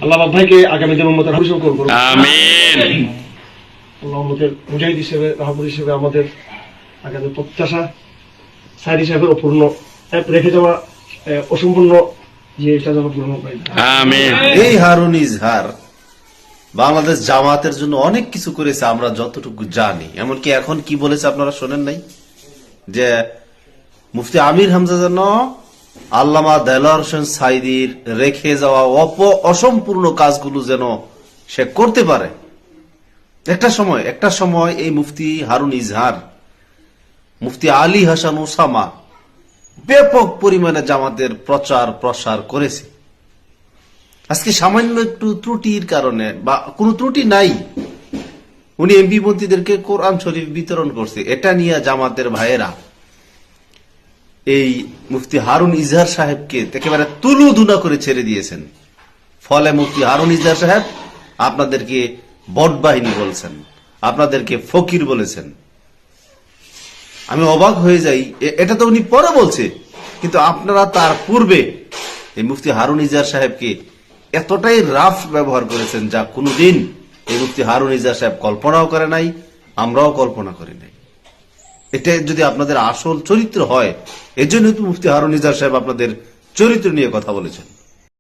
আল্লাহ বাপ ভাইকে আগামী দিন উম্মতের হাফিজ করুন। আমিন। আল্লাহ উম্মতের মুজাহিদ হিসেবে, রাহবর হিসেবে আমাদের আগামী প্রত্যাশা সাইদ হিসাবের অপূর্ণ রেখে যাওয়া অসম্পূর্ণ যে এটা যেন পূর্ণ পাই। আমিন। এই হারুন ইজহার বাংলাদেশ জামাতের জন্য অনেক কিছু করেছে, আমরা যতটুকু জানি। এমনকি এখন কি বলেছে আপনারা শোনেন নাই, যে মুফতি আমির হামজা যেন আল্লামা দেলোয়ার হোসেন সাইদির রেখে যাওয়া অসম্পূর্ণ কাজগুলো যেন সে করতে পারে। একটা সময় এই মুফতি হারুন ইজহার, মুফতি আলী হাসান ওসামা ব্যাপক পরিমাণে জামাতের প্রচার প্রসার করেছে। আজকে সামান্য একটু ত্রুটির কারণে, বা কোনো ত্রুটি নাই, উনি এমপি মন্ত্রীদেরকে কোরআন শরীফ বিতরণ করছে, এটা নিয়ে জামাতের ভাইয়েরা এই মুফতি হারুন ইজহার সাহেবকে একেবারে তুলুধুনা করে ছেড়ে দিয়েছেন। ফলে মুফতি হারুন ইজহার সাহেব আপনাদেরকে বট বাহিনী বলছেন, আপনাদেরকে ফকির বলেছেন। আমি অবাক হয়ে যাই, এটা তো উনি পরে বলছে, কিন্তু আপনারা তার পূর্বে এই মুফতি হারুন ইজহার সাহেবকে এতটাই রাফ ব্যবহার করেছেন, যা কোনোদিন এই মুফতি হারুন ইজহার সাহেব কল্পনাও করে নাই, আমরাও কল্পনা করি নাই। এটা যদি আপনাদের আসল চরিত্র হয়, এজন্য তো মুফতি হারুন ইজহার সাহেব আপনাদের চরিত্র নিয়ে কথা বলেছেন।